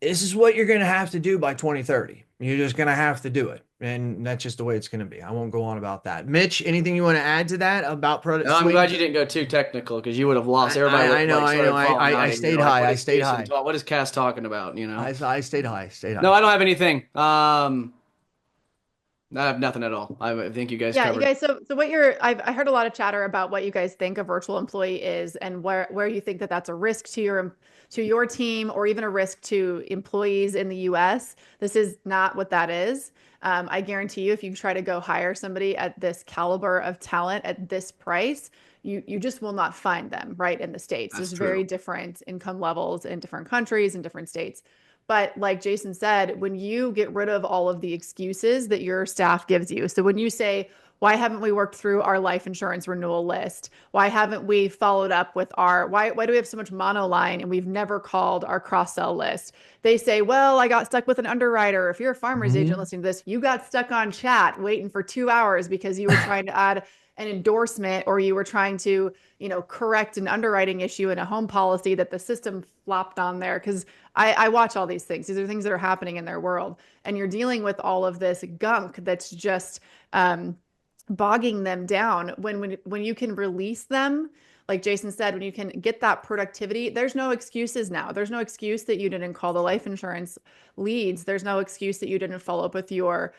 this is what you're going to have to do by 2030. You're just going to have to do it. And that's just the way it's going to be. I won't go on about that. Mitch, anything you want to add to that about product No, I'm swing? glad you didn't go too technical because you would have lost. Everybody would I have know, like I know. started falling out I of here. stayed Like, high. what I is stayed Jason high. What is Cass talking about? You know? I stayed high. Stayed No, high. I don't have anything. I have nothing at all. I think you guys Yeah, you covered. guys. So I heard a lot of chatter about what you guys think a virtual employee is, and where you think that that's a risk to your team, or even a risk to employees in the U.S. This is not what that is. I guarantee you, if you try to go hire somebody at this caliber of talent at this price, you just will not find them right in the States. That's There's very true. different income levels in different countries and different states. But like Jason said, when you get rid of all of the excuses that your staff gives you, so when you say, "Why haven't we worked through our life insurance renewal list? Why haven't we followed up with why do we have so much monoline and we've never called our cross sell list?" They say, "Well, I got stuck with an underwriter." If you're a farmer's agent Mhm. listening to this, you got stuck on chat waiting for 2 hours because you were trying to add an endorsement, or you were trying to, correct an underwriting issue in a home policy that the system flopped on there. Because I watch all these things. These are things that are happening in their world. And you're dealing with all of this gunk that's just bogging them down when you can release them. Like Jason said, when you can get that productivity, there's no excuses now. There's no excuse that you didn't call the life insurance leads. There's no excuse that you didn't follow up with your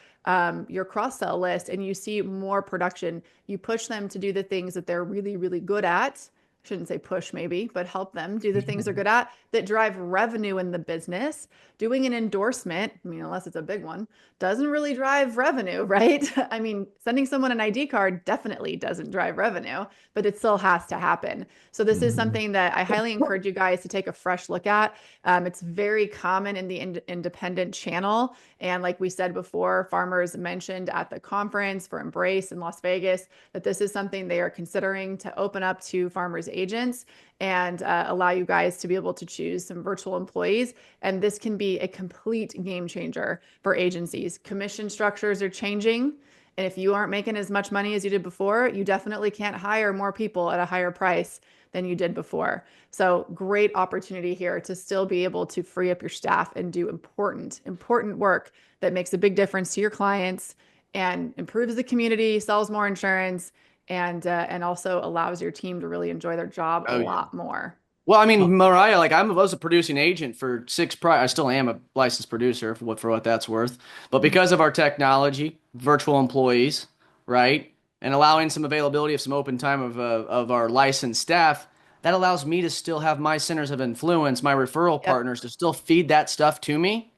cross sell list, and you see more production. You push them to do the things that they're really, really good at. Shouldn't say push maybe, but help them do the things they're good at that drive revenue in the business. Doing an endorsement, I mean, unless it's a big one, doesn't really drive revenue, right? I mean, sending someone an ID card definitely doesn't drive revenue, but it still has to happen. So this is Mhm. something that I highly encourage you guys to take a fresh look at. It's very common in the independent channel. And like we said before, farmers mentioned at the conference for Embrace in Las Vegas that this is something they are considering to open up to farmers agents and allow you guys to be able to choose some virtual employees. And this can be a complete game changer for agencies. Commission structures are changing. And if you aren't making as much money as you did before, you definitely can't hire more people at a higher price than you did before. So great opportunity here to still be able to free up your staff and do important work that makes a big difference to your clients and improves the community, sells more insurance, and also allows your team to really enjoy their job a Oh yeah. lot more. Well, I mean, Mariah, like I was a producing agent for I still am a licensed producer for what that's worth. But because of our technology, virtual employees, right, and allowing some availability of some open time of our licensed staff, that allows me to still have my centers of influence, my referral Yep. partners to still feed that stuff to me.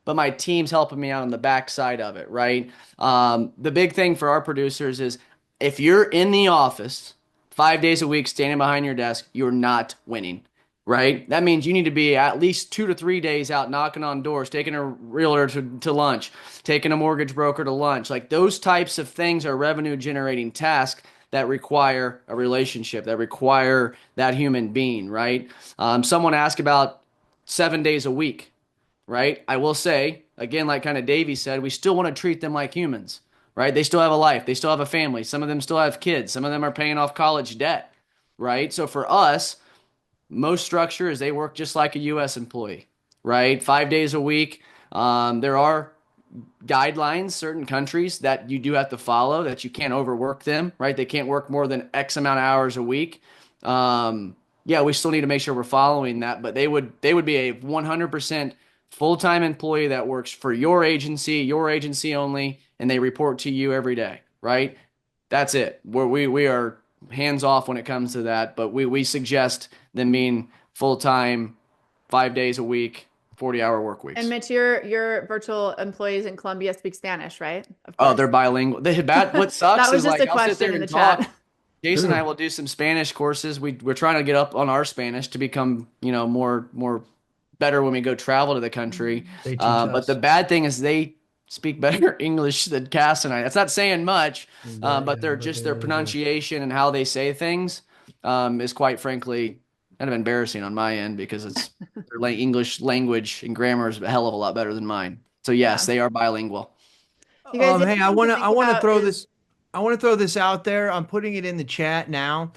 But my team's helping me out on the backside of it, right? The big thing for our producers is if you're in the office 5 days a week standing behind your desk, you're not winning, right? That means you need to be at least 2 to 3 days out knocking on doors, taking a realtor to lunch, taking a mortgage broker to lunch. Like those types of things are revenue generating tasks that require a relationship, that require that human being, right? Someone asked about 7 days a week, right? I will say, again, like kind of Davey said, we still want to treat them like humans, right? They still have a life, they still have a family. Some of them still have kids, some of them are paying off college debt, right? So for us, most structure is they work just like a U.S. employee, right? 5 days a week. There are guidelines, certain countries that you do have to follow, that you can't overwork them, right? They can't work more than X amount of hours a week. Yeah, we still need to make sure we're following that, but they would be a 100% full-time employee that works for your agency only, and they report to you every day, right? That's it. We are hands off when it comes to that, but we suggest them being full-time, 5 days a week, 40-hour work weeks. And Mitch, your virtual employees in Colombia speak Spanish, right? Of Oh, course. they're bilingual. What sucks That was is just like a I'll sit question there in the and talk. chat. Jason and I will do some Spanish courses. We're trying to get up on our Spanish to become, more better when we go travel to the country. They teach But the us. bad thing is they speak better English than Cass and I. That's not saying much, but their pronunciation and how they say things is quite frankly kind of embarrassing on my end because it's their English language and grammar is a hell of a lot better than mine. So yes, Yeah. they are bilingual. You guys, the Hey, other thing to I think want to about throw is this, I want to throw this out there. I'm putting it in the chat now.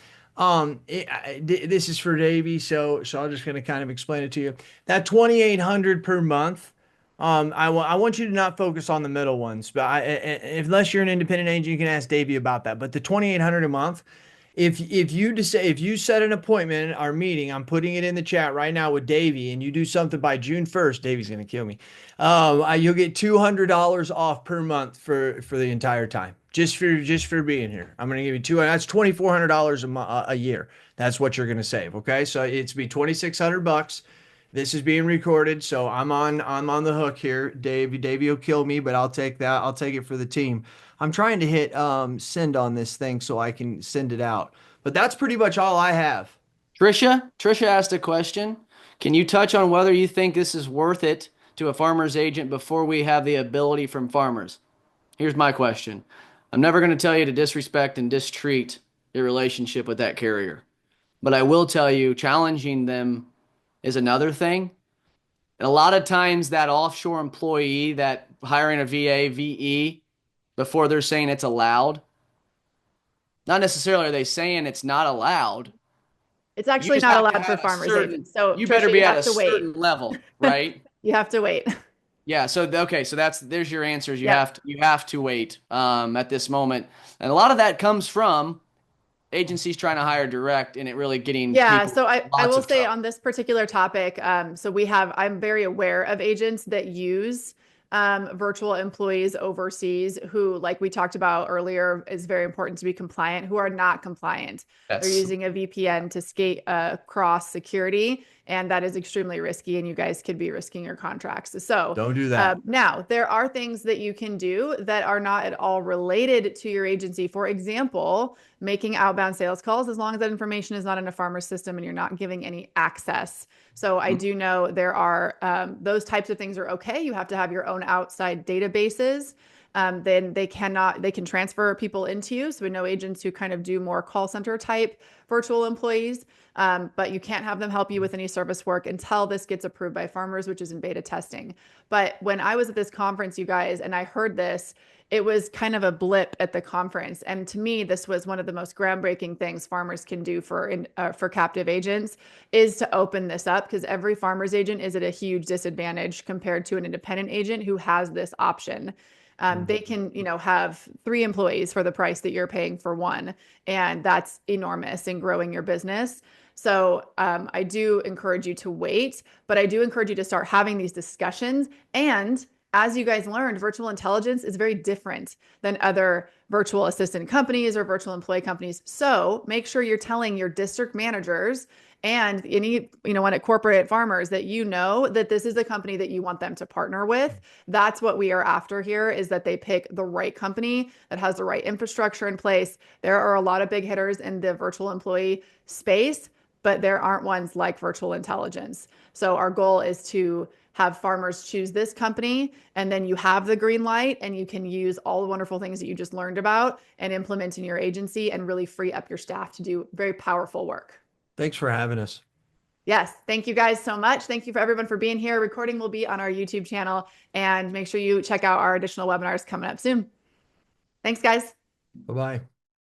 This is for Davey, so I'm just going to kind of explain it to you. That 2,800 per month. I want you to not focus on the middle ones, but unless you're an independent agent, you can ask Davey about that. But the 2,800 a month, if you set an appointment, our meeting, I'm putting it in the chat right now with Davey, and you do something by June 1st, Davey's gonna kill me. You'll get $200 off per month for the entire time, just for being here. I'm gonna give you two. That's $2,400 a year. That's what you're gonna save. Okay, so it's be $2,600. This is being recorded, so I'm on the hook here. Davey will kill me, but I'll take that. I'll take it for the team. I'm trying to hit send on this thing so I can send it out. But that's pretty much all I have. Trisha asked a question. Can you touch on whether you think this is worth it to a farmer's agent before we have the ability from farmers? Here's my question. I'm never going to tell you to disrespect and distreat your relationship with that carrier, but I will tell you challenging them is another thing. And a lot of times that offshore employee that hiring a VA, VE, before they're saying it's allowed, not necessarily are they saying it's not allowed. it's You actually just not have to allowed for have a farmers certain, agents. So you better Trisha, be you at have a to wait. certain level, right? You have to wait. Yeah, so okay, so there's your answers. Yeah. You have to wait at this moment. And a lot of that comes from agencies trying to hire direct and it really getting Yeah, people so I lots will of say trouble. on this particular topic, I'm very aware of agents that use virtual employees overseas who, like we talked about earlier, is very important to be compliant, who are not compliant. They're That's using a VPN to skate across security, and that is extremely risky, and you guys could be risking your contracts. So Don't do that. now there are things that you can do that are not at all related to your agency. For example, making outbound sales calls, as long as that information is not in a farmer's system and you're not giving any access. So I do know there are those types of things are okay. You have to have your own outside databases. then they can transfer people into you. So we know agents who kind of do more call center type virtual employees, but you can't have them help you with any service work until this gets approved by farmers, which is in beta testing. But when I was at this conference, you guys, and I heard this, it was kind of a blip at the conference. And to me, this was one of the most groundbreaking things farmers can do for captive agents is to open this up, because every farmer's agent is at a huge disadvantage compared to an independent agent who has this option. They can, have 3 employees for the price that you're paying for one, and that's enormous in growing your business. So I do encourage you to wait, but I do encourage you to start having these discussions. And as you guys learned, virtual intelligence is very different than other virtual assistant companies or virtual employee companies. So make sure you're telling your district managers and any, when at corporate farmers, that that this is a company that you want them to partner with. That's what we are after here, is that they pick the right company that has the right infrastructure in place. There are a lot of big hitters in the virtual employee space, but there aren't ones like virtual intelligence. So our goal is to have farmers choose this company, and then you have the green light and you can use all the wonderful things that you just learned about and implement in your agency and really free up your staff to do very powerful work. Thanks for having us. Yes. Thank you guys so much. Thank you for everyone for being here. Recording will be on our YouTube channel, and make sure you check out our additional webinars coming up soon. Thanks, guys. Bye-bye.